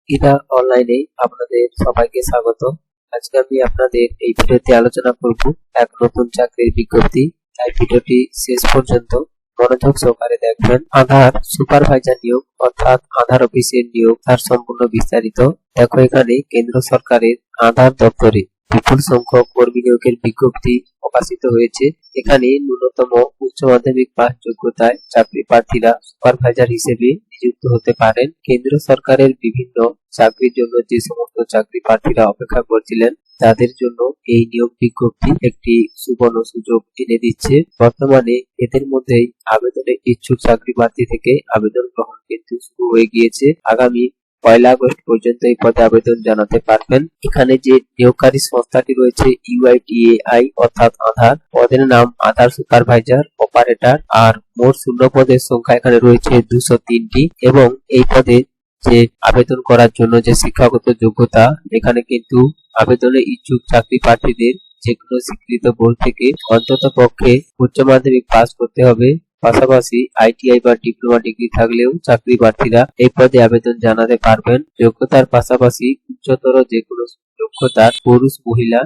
এটা অনলাইনে আপনাদের সবাইকে স্বাগত। আজকে আমি আপনাদের এই ভিডিওতে আলোচনা করব এক নতুন চাকরির বিজ্ঞপ্তি। তাই ভিডিওটি শেষ পর্যন্ত মনোযোগ সহকারে দেখবেন। আধার সুপারভাইজার নিয়োগ অর্থাৎ আধার অফিসের নিয়োগ, তার সম্পূর্ণ বিস্তারিত দেখো। এখানে কেন্দ্র সরকারের আধার দপ্তরে বিপুল সংখ্যক কর্মী নিয়োগের বিজ্ঞপ্তি প্রকাশিত হয়েছে। এখানে ন্যূনতম উচ্চ মাধ্যমিক পাস যোগ্যতায় চাকরি প্রার্থীরা সুপারভাইজার হিসেবে নিযুক্ত হতে পারেন। কেন্দ্র সরকারের বিভিন্ন চাকরির জন্য যে সমস্ত চাকরি প্রার্থীরা অপেক্ষা করছিলেন তাদের জন্য এই নিয়োগ বিজ্ঞপ্তি একটি সুবর্ণ সুযোগ এনে দিচ্ছে। বর্তমানে এদের মধ্যেই আবেদনের ইচ্ছুক চাকরি প্রার্থী থেকে আবেদন গ্রহণ কিন্তু শুরু হয়ে গিয়েছে। আগামী 1 আগস্ট পর্যন্ত এই পদে আবেদন জানাতে পারবেন। এখানে যে নিয়োগকারী সংস্থাটি রয়েছে UIDAI অর্থাৎ আধার, পদের নাম আধার সুপারভাইজার অপারেটর, আর মোট শূন্য পদের সংখ্যা এখানে রয়েছে 203টি। এবং এই পদে যে আবেদন করার জন্য যে শিক্ষাগত যোগ্যতা, এখানে কিন্তু আবেদনের ইচ্ছুক চাকরি প্রার্থীদের যেকোনো স্বীকৃত বোর্ড থেকে অন্তত পক্ষে উচ্চ মাধ্যমিক পাস করতে হবে। পাশাপাশি ITI বা ডিপ্লোমা ডিগ্রি থাকলেও চাকরি প্রার্থীরা এই পদে আবেদন জানাতে পারবেন। যোগ্যতার পাশাপাশি উচ্চতর যেকোনো যোগ্যতার পুরুষ মহিলা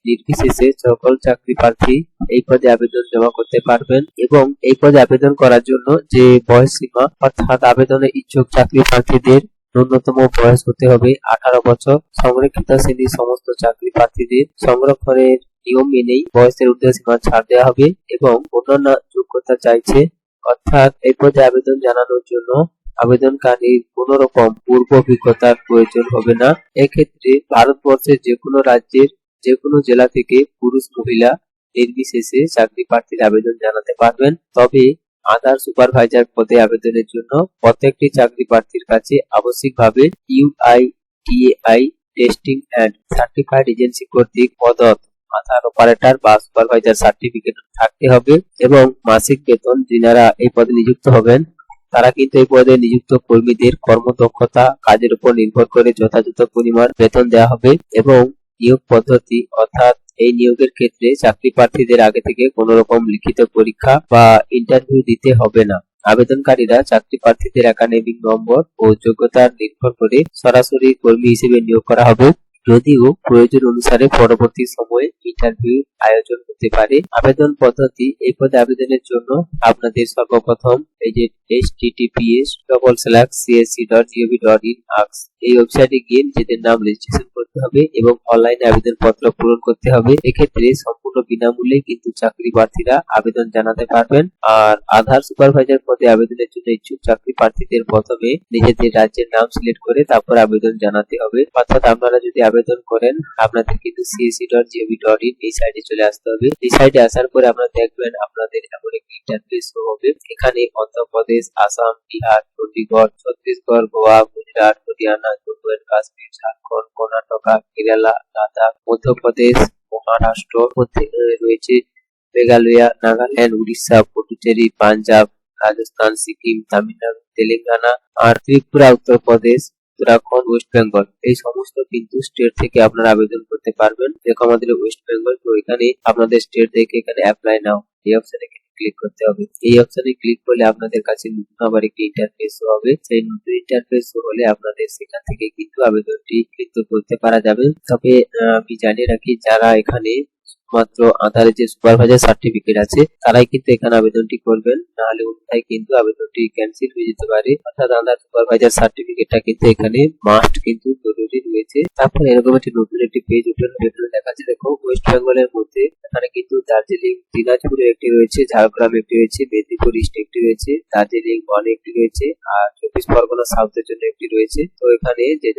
নির্বিশেষে সকল চাকরি প্রার্থী এই পদে আবেদন জমা করতে পারবেন। এবং এই পদে আবেদন করার জন্য যে বয়স সীমা, অর্থাৎ আবেদনের ইচ্ছুক চাকরি প্রার্থীদের ন্যূনতম বয়স হতে হবে 18 বছর। সংরক্ষিত শ্রেণীর সমস্ত চাকরি প্রার্থীদের সংরক্ষণের নিয়ম মেনেই বয়সের ঊর্ধ্বসীমা ছাড় দেওয়া হবে এবং অন্যান্য যোগ্যতা চাইছে। অর্থাৎ এই পদে আবেদন জানানোর জন্য আবেদনকারীর কোন রকম পূর্ব অভিজ্ঞতার প্রয়োজন হবে না। এক্ষেত্রে ভারতবর্ষের যে কোনো রাজ্যের যে কোনো জেলা থেকে পুরুষ মহিলা নির্বিশেষে চাকরি প্রার্থীর আবেদন জানাতে পারবেন। তবে আধার সুপারভাইজার পদে আবেদনের জন্য প্রত্যেকটি চাকরি প্রার্থীর কাছে আবশ্যিকভাবে UIDAI testing and certified agency কর্তৃক প্রদত্ত আধার অপারেটর বা সুপারভাইজার সার্টিফিকেট থাকতে হবে। এবং মাসিক বেতন, যিনারা এই পদে নিযুক্ত হবেন তারা কিন্তু এই পদে নিযুক্ত কর্মীদের কর্মদক্ষতা কাজের উপর নির্ভর করে যথাযথ পরিমাণ বেতন দেওয়া হবে। এবং নিয়োগ পদ্ধতি, অর্থাৎ এই নিয়োগের ক্ষেত্রে চাকরি প্রার্থীদের আগে থেকে কোনো রকম লিখিত পরীক্ষা বা ইন্টারভিউ দিতে হবে না। আবেদনকারীরা চাকরি প্রার্থীদের একাডেমিক নম্বর ও যোগ্যতার নির্ভর করে সরাসরি কর্মী হিসেবে নিয়োগ করা হবে, যদিও প্রয়োজন অনুসারে পরবর্তী সময়ে ইন্টারভিউ আয়োজন হতে পারে। আবেদন পদ্ধতি, এই পদে আবেদনের জন্য আপনাদের সর্বপ্রথম এই যে https://csc.gov.in এই ওয়েবসাইটে গিয়ে নিজেদের নাম রেজিস্ট্রেশন করতে হবে এবং অনলাইনে আবেদন পত্র পূরণ করতে হবে। এক্ষেত্রে সম্পূর্ণ বিনামূল্যে কিন্তু চাকরি প্রার্থীরা আবেদন জানাতে পারবেন। আর আধার সুপারভাইজার পদে আবেদনের জন্য ইচ্ছুক চাকরি প্রার্থীদের প্রথমে নিজেদের রাজ্যের নাম সিলেক্ট করে তারপর আবেদন জানাতে হবে। অর্থাৎ আপনারা যদি আবেদন করেন আপনাদের কিন্তু csc.gov.in এই সাইটে চলে আসতে হবে। এই সাইটে আসার পরে আপনারা দেখবেন আপনাদের এমন একটি ইন্টারফেস শো হবে। এখানে অন্ধ্রপ্রদেশ, আসাম, বিহার, চণ্ডীগড়, ছত্তিশগড়, গোয়া, গুজরাট, হরিয়ানা, জম্মু এন্ড কাশ্মীর, ঝাড়খণ্ড, কর্ণাটক, কেরালা, লাদাখ, মধ্যপ্রদেশ, মহারাষ্ট্র মধ্যে রয়েছে মেঘালয়, নাগাল্যান্ড, উড়িষ্যা, পুডুচেরি, পাঞ্জাব, রাজস্থান, সিকিম, তামিলনাড়ু, তেলেঙ্গানা, আর ত্রিপুরা, উত্তরপ্রদেশ, উত্তরাখণ্ড, ওয়েস্ট বেঙ্গল। এই সমস্ত কিন্তু স্টেট থেকে আপনারা আবেদন করতে পারবেন। দেখো আমাদের ওয়েস্ট বেঙ্গল, তো এখানে আপনাদের স্টেট থেকে এখানে অ্যাপ্লাই নাও এই অপশনে ক্লিক করতে হবে। এই অপশনে ক্লিক করলে আপনাদের কাছে নতুন আবার একটি ইন্টারফেস শো হবে। সেই নতুন ইন্টারফেস শো হলে আপনাদের সেখান থেকে কিন্তু আবেদনটি কিন্তু করতে পারা যাবে। তবে আমি জানিয়ে রাখি, যারা এখানে মাত্র আধারে যে সুপারভাইজার সার্টিফিকেট আছে তারাই কিন্তু এখানে আবেদনটি করবেন, নাহলে অন্যথায় কিন্তু আবেদনটি ক্যান্সেল হয়ে যেতে পারে। অর্থাৎ আধার সুপারভাইজার সার্টিফিকেটটা কিন্তু এখানে মাস্ট কিন্তু জরুরি রয়েছে। তারপর এরকম একটি পেজ ওপেন হবে। এখানে দেখা যাচ্ছে, দেখো ওয়েস্ট বেঙ্গলের মধ্যে এখানে কিন্তু দার্জিলিং, দিনাজপুরে একটি রয়েছে, ঝাড়গ্রাম একটি রয়েছে, মেদিনীপুর ইস্ট একটি রয়েছে, দার্জিলিং 1 একটি রয়েছে, আর 24 পরগনা সাউথের জন্য একটি রয়েছে। তো এখানে যে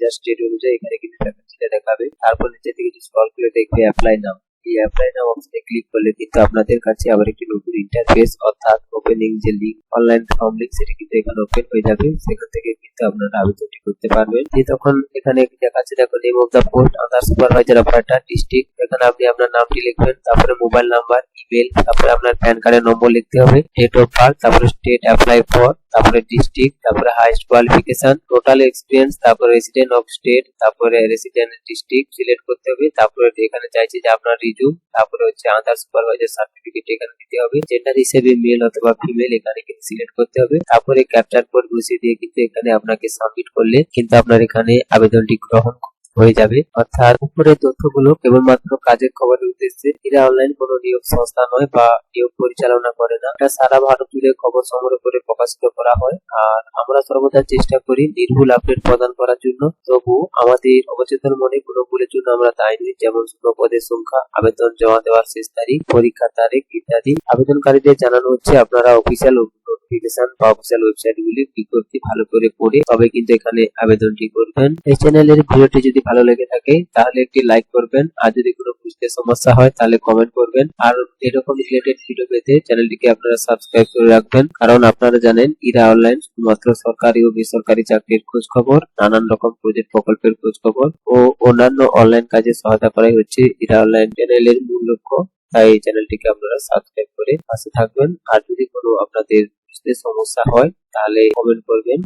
যার স্টেট অনুযায়ী এখানে কিন্তু ভ্যাকেন্সিটা দেখাবে। তারপর নিচে থেকে স্ক্রল করে দেখবে অ্যাপ্লাই নাও। এই অ্যাপ্লাই নাও অপশনে ক্লিক করলে কিন্তু আপনাদের কাছে আবার একটি নতুন ইন্টারফেস, অর্থাৎ ওপেনিং যে লিংক, অনলাইন ফর্ম লিংক, সেটি কিন্তু এখানে ওপেন হয়ে যাবে। সেখান থেকে কিন্তু আপনারা আবেদনটি করতে পারবেন। তখন এখানে দেখাচ্ছে, দেখো name of the post Aadhaar supervisor operator district. এখানে আপনি আপনার নামটি লিখবেন, তারপরে মোবাইল নাম্বার, ইমেল, তারপরে আপনার প্যান কার্ডের নম্বর লিখতে হবে, ডেট অফ বার্থ, তারপরে স্টেট অ্যাপ্লাই ফর, তারপরে ডিস্ট্রিক্ট, তারপরে হাইয়েস্ট কোয়ালিফিকেশন, টোটাল এক্সপিরিয়েন্স, তারপরে রেসিডেন্ট অফ স্টেট, তারপরে রেসিডেন্ট ডিস্ট্রিক্ট সিলেক্ট করতে হবে। তারপরে এখানে চাইছে যে আপনার রিজুম, তারপরে হচ্ছে আধার সুপারভাইজার সার্টিফিকেট এখানে দিতে হবে। জেন্ডার হিসেবে মেল অথবা ফিমেল এখানে কিন্তু সিলেক্ট করতে হবে। তারপরে ক্যাপচার কোড বসিয়ে দিয়ে কিন্তু এখানে আপনাকে সাবমিট করলে কিন্তু আপনার এখানে আবেদনটি গ্রহণ হয়ে যাবে। অর্থাৎ উপরের তথ্যগুলো কেবলমাত্র কাজের খবরের উদ্দেশ্যে। এরা অনলাইন কোনো নিয়োগ সংস্থা নয় বা নিয়োগ পরিচালনা করে না। এটা সারা ভারত জুড়ে খবর সংগ্রহ করে প্রকাশিত করা হয়। আর আমরা সর্বদা চেষ্টা করি নির্ভুল আপডেট প্রদান করার জন্য। তবু আমাদের অবচেতন মনে কোনো ভুলের জন্য আমরা দায়ী নই, যেমন শূন্য পদের সংখ্যা, আবেদন জমা দেওয়ার শেষ তারিখ, পরীক্ষার তারিখ ইত্যাদি। আবেদনকারীদের জানানো হচ্ছে আপনারা অফিসিয়াল নোটিফিকেশন বা অফিসিয়াল ওয়েবসাইটগুলির বিজ্ঞপ্তি ভালো করে পড়ে তবে কিন্তু এখানে আবেদনটি করবেন। এই চ্যানেলের ভিডিওটি যদি ভালো লেগে থাকে তাহলে একটি লাইক করবেন, আর যদি কোনো বুঝতে সমস্যা হয় তাহলে কমেন্ট করবেন। আর এরকম রিলেটেড ভিডিও পেতে চ্যানেলটিকে আপনারা সাবস্ক্রাইব করে রাখবেন, কারণ আপনারা জানেন ইরা অনলাইন শুধুমাত্র সরকারি ও বেসরকারি চাকরির খোঁজ খবর, নানান রকম প্রজেক্ট প্রকল্পের খোঁজ খবর ও অন্যান্য অনলাইন কাজে সহায়তা করাই হচ্ছে ইরা অনলাইন চ্যানেলের মূল লক্ষ্য। তাই এই চ্যানেলটিকে আপনারা সাবস্ক্রাইব করে পাশে থাকবেন। আর যদি কোনো আপনাদের বুঝতে সমস্যা হয় তাহলে কমেন্ট করবেন।